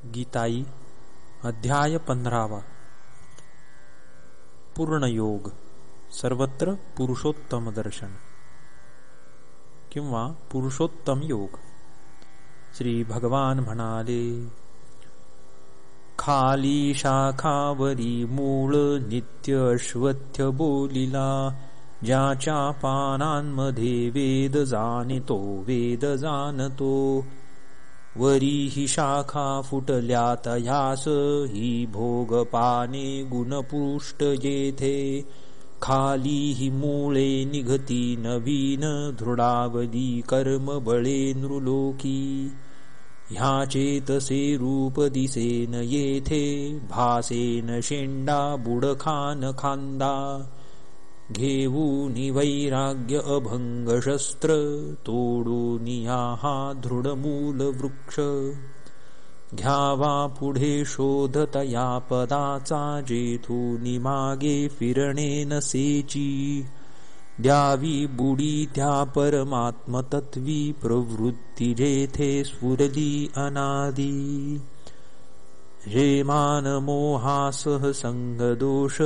गीताई अध्याय 15 पूर्णयोग सर्वत्र पुरुषोत्तम दर्शन किंवा पुरुषोत्तम योग। श्री भगवान म्हणाले, खाली शाखावरी मूळ नित्य अश्वत्थ बोलिला, ज्याच्या पानांमध्ये वेद जाणतो वेद जाणतो। वरी ही शाखा फुटल्या तयास, ही भोग पाने गुणपुष्ट जेथे। खाली ही मूळे निघती नवीन, दृढावली कर्म बळे नृलोकी। ह्याचे तसे रूप दिसेन येथे, भासेन शेंडा बुडखान खांदा। घेऊनी वैराग्य अभंग शस्त्र, तोडूनी हा दृढमूल वृक्ष। घ्यावा पुढे शोधत या पदाचा, जेथूनी मागे फिरणे नसेची। द्यावी बुडी त्या परमात्मतत्वी, प्रवृत्ती जेथे स्फुरली अनादी। जे मान मोहासह संग दोष,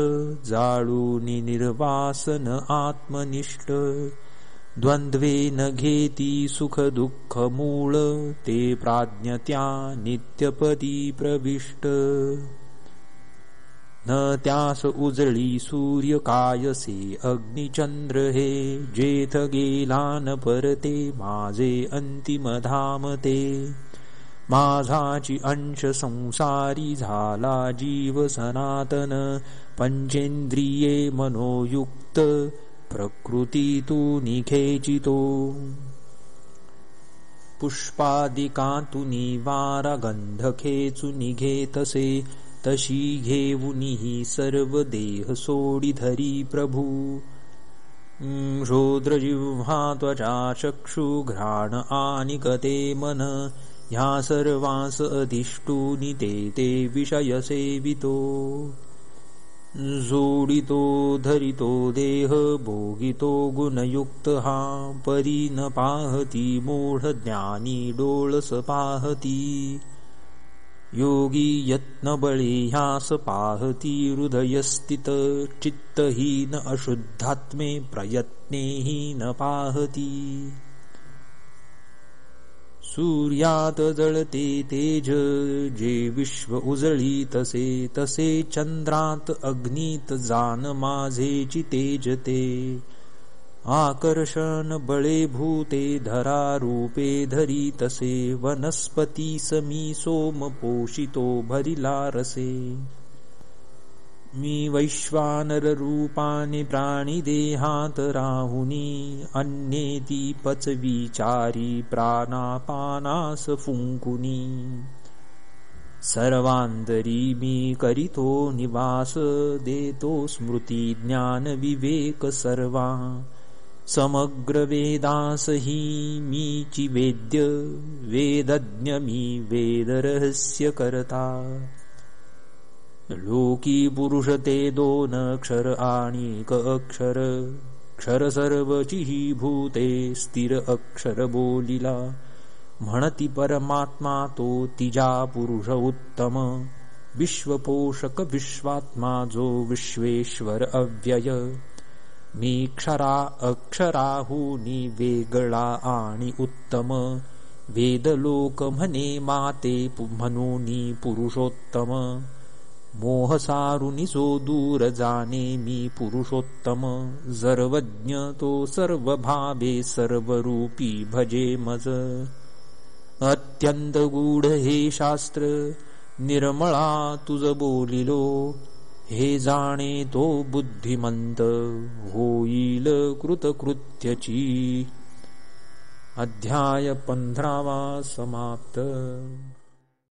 जाळूनी निर्वासन आत्मनिष्ठ। द्वंद्वे न घेती सुख दुःख मूळ, ते प्राज्ञ त्या नित्यपदी प्रविष्ट। न त्यास उजळी सूर्य कायसे अग्निचंद्र हे, जेथ गेला न परते माझे अंतिम धाम ते। माझाची अंश संसारी झाला जीव सनातन, पंचेंद्रिये मनोयुक्त प्रकृतीतून खेचितो। पुष्पादिकातूनी वारा गंध खेचून घेतसे, तशी घेऊनी ही सर्व देह सोडी धरी प्रभू। शोद्र जिह्वा त्वचा चक्षु घ्राण आणि कते मन, ह्या सर्वांस अधिष्ठूनी ते विषय सेवितो। जोडितो धरितो देह भोगितो गुणयुक्त हा, परी न पाहती मूढ ज्ञानी डोळस पाहती। योगी यत्न बळे ह्यास पाहती हृदयस्थित, चित्तहीन अशुद्धात्मे प्रयत्नेही न पाहती। सूर्यात जळते तेज, जे विश्व उजळी तसे, तसे चंद्रात अग्नीत जान माझेची तेज ते। आकर्षण बळे भूते धरा रूपे धरी तसे, वनस्पती समी सोम पोषितो भरिला रसे। मी वैश्वानर रूपाने प्राणी देहात राहुनी, अन्येती पचविचारी प्राणापानास फुंकुनी। सर्वांतरी मी करितो निवास, देतो स्मृती ज्ञान विवेक सर्वा। समग्र वेदास ही मीची वेद्य, वेदज्ञ मी वेद रहस्य करता। लोकी पुरुष ते दोन अक्षर आणि क अक्षर, क्षर सर्वची ही भूते स्थिर अक्षर बोलिला। म्हणती परमात्मा तो तिजा पुरुष उत्तम, विश्वपोषक विश्वात्मा जो विश्वेश्वर अव्यय। मी क्षरा अक्षराहूनी वेगळा आणि उत्तम, वेदलोक म्हणे माते म्हणूनी पुरुषोत्तम। मोह सारुनी जो दूर जाणे मी पुरुषोत्तम, सर्वज्ञ तो सर्व भावे सर्वरूपी भजे मज। अत्यंत गूढ हे शास्त्र, निर्मळा तुझ बोलिलो। हे जाणे तो बुद्धिमंत, होईल कृतकृत्यची। अध्याय 15 समाप्त।